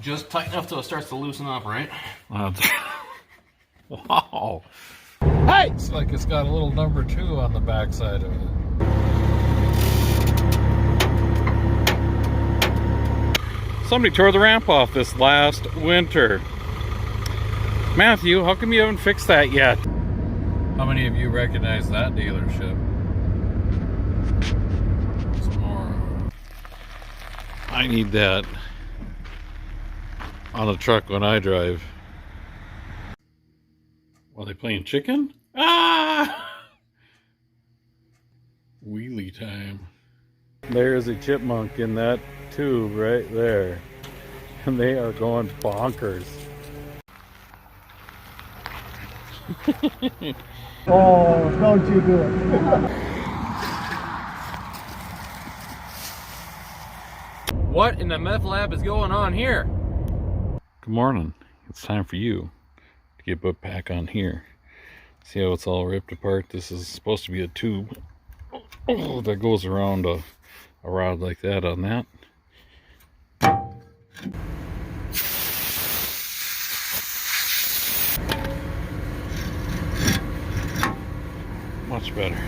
Just tight enough till it starts to loosen up, right? Wow. Hey! It's like it's got a little number 2 on the back side of it. Somebody tore the ramp off this last winter. Matthew, how come you haven't fixed that yet? How many of you recognize that dealership? Some more. I need that on a truck when I drive. Are they playing chicken? Ah! Wheelie time. There's a chipmunk in that tube right there. And they are going bonkers. Oh, don't you do it. What in the meth lab is going on here? Good morning. It's time for you to get put back on here. See how it's all ripped apart? This is supposed to be a tube that goes around a rod like that on that. Much better.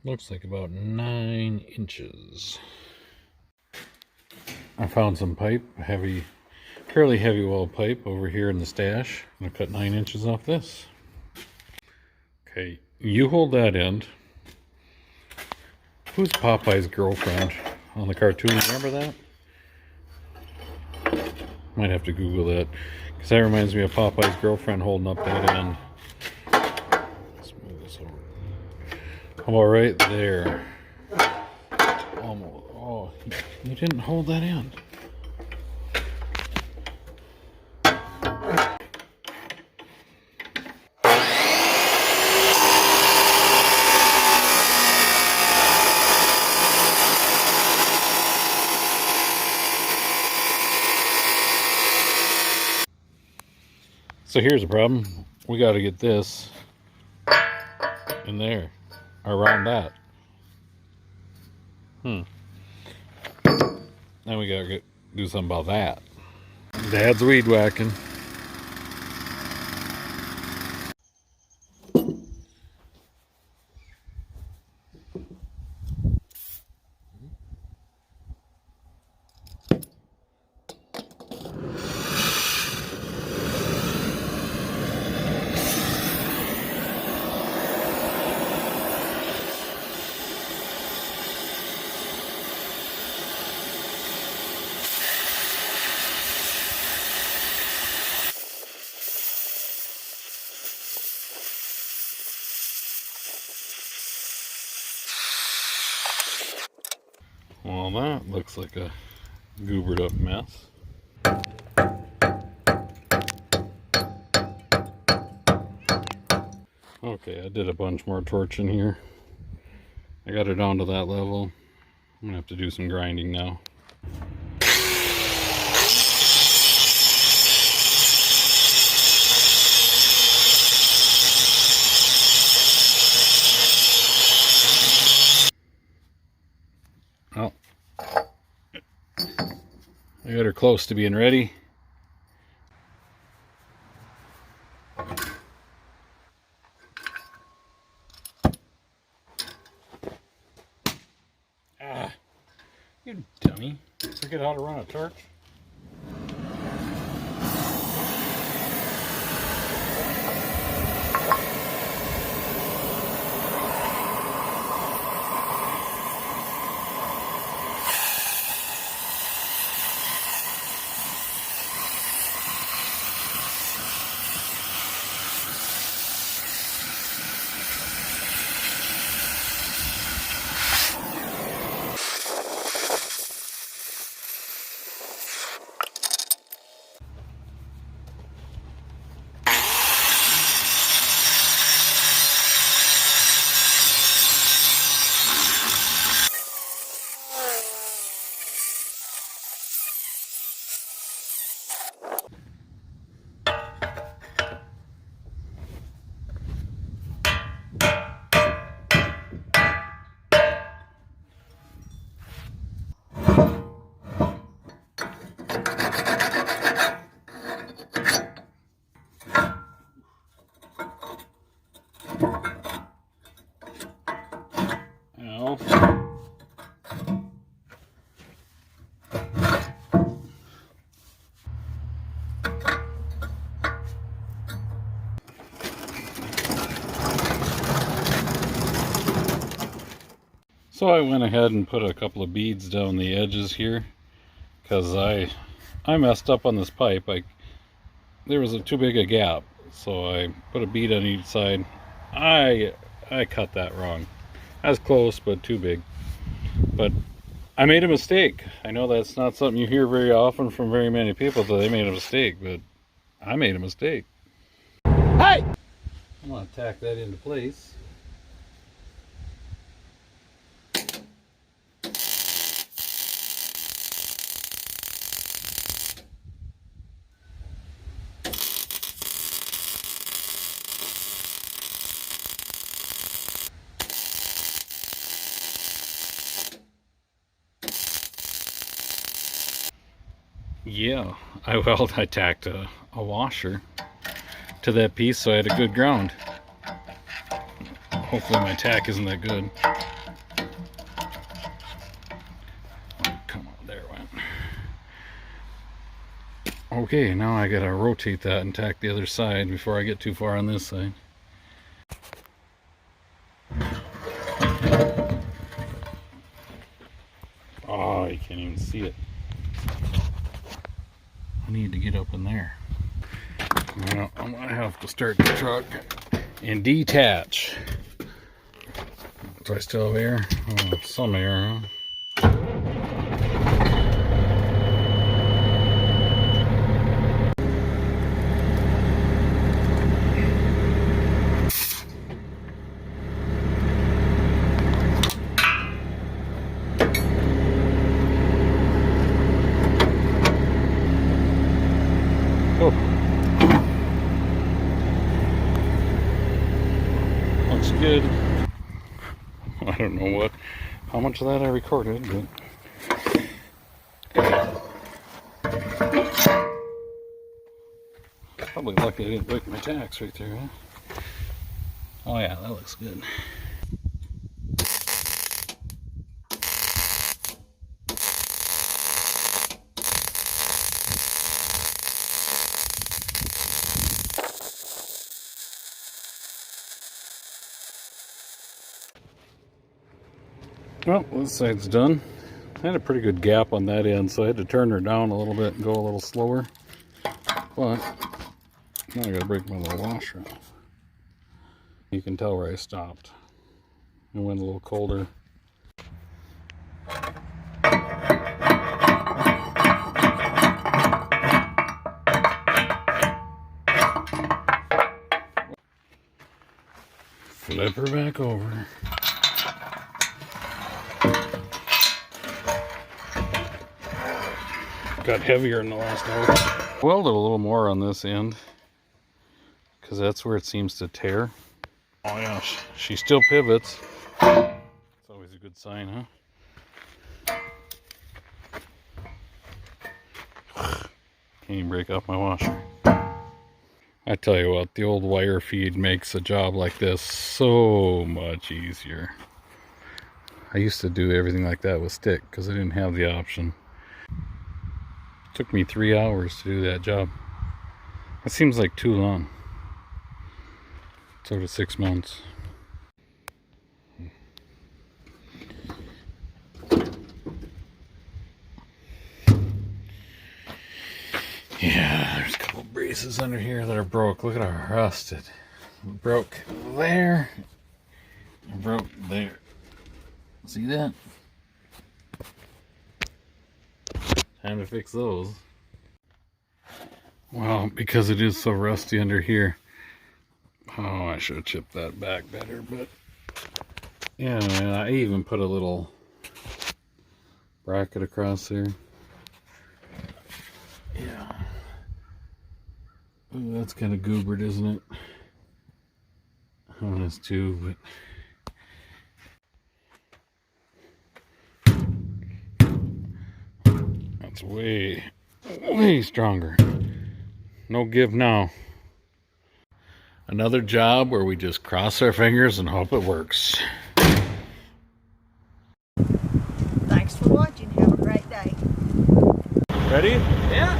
Looks like about 9 inches. I found some pipe, fairly heavy weld pipe over here in the stash. I'm gonna cut 9 inches off this. Okay, you hold that end. Who's Popeye's girlfriend on the cartoon? Remember that? Might have to Google that, because that reminds me of Popeye's girlfriend holding up that end. Let's move this over. How about right there? Almost. Oh, you didn't hold that end. So here's the problem. We got to get this in there, around that. Now we got to do something about that. Dad's weed whacking. Well, that looks like a goobered up mess. Okay, I did a bunch more torching here. I got it down to that level. I'm gonna have to do some grinding now. Oh, I got her close to being ready. Ah, you dummy. Forget how to run a torch. So I went ahead and put a couple of beads down the edges here because I messed up on this pipe. There was too big a gap, so I put a bead on each side. I cut that wrong. I was close, but too big. But I made a mistake. I know that's not something you hear very often from very many people, that they made a mistake, but I made a mistake. Hey! I'm going to tack that into place. Yeah, I tacked a washer to that piece so I had a good ground. Hopefully my tack isn't that good. Oh, come on, there it went. Okay, now I gotta rotate that and tack the other side before I get too far on this side. Oh, you can't even see it. I need to get up in there. Well, I'm gonna have to start the truck and detach. Do I still have air? Oh, some air, huh? Oh. Looks good. I don't know how much of that I recorded, but probably lucky I didn't break my tacks right there, huh? Oh yeah, that looks good. Well, this side's done. I had a pretty good gap on that end, so I had to turn her down a little bit and go a little slower. But now I gotta break my little washer off. You can tell where I stopped. It went a little colder. Flip her back over. Got heavier in the last hour. Welded a little more on this end because that's where it seems to tear. Oh yeah, she still pivots. It's always a good sign, huh? Can't even break off my washer. I tell you what, the old wire feed makes a job like this so much easier. I used to do everything like that with stick because I didn't have the option. It took me 3 hours to do that job. That seems like too long. So to 6 months. Yeah, there's a couple braces under here that are broke. Look at how rusted. Broke there. Broke there. See that? Time to fix those. Well, because it is so rusty under here. Oh, I should have chipped that back better, but yeah, man, I even put a little bracket across there. Yeah. Ooh, that's kind of goobered, isn't it? On this too, but that's way stronger. No give now. Another job where we just cross our fingers and hope it works. Thanks for watching. Have a great day. Ready? Yeah.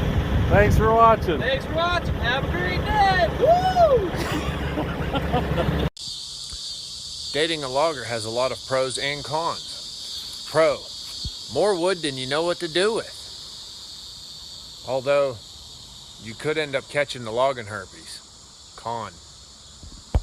Thanks for watching. Thanks for watching. Have a great day. Woo! Dating a logger has a lot of pros and cons. pro. More wood than you know what to do with. Although, you could end up catching the logging herpes. Con.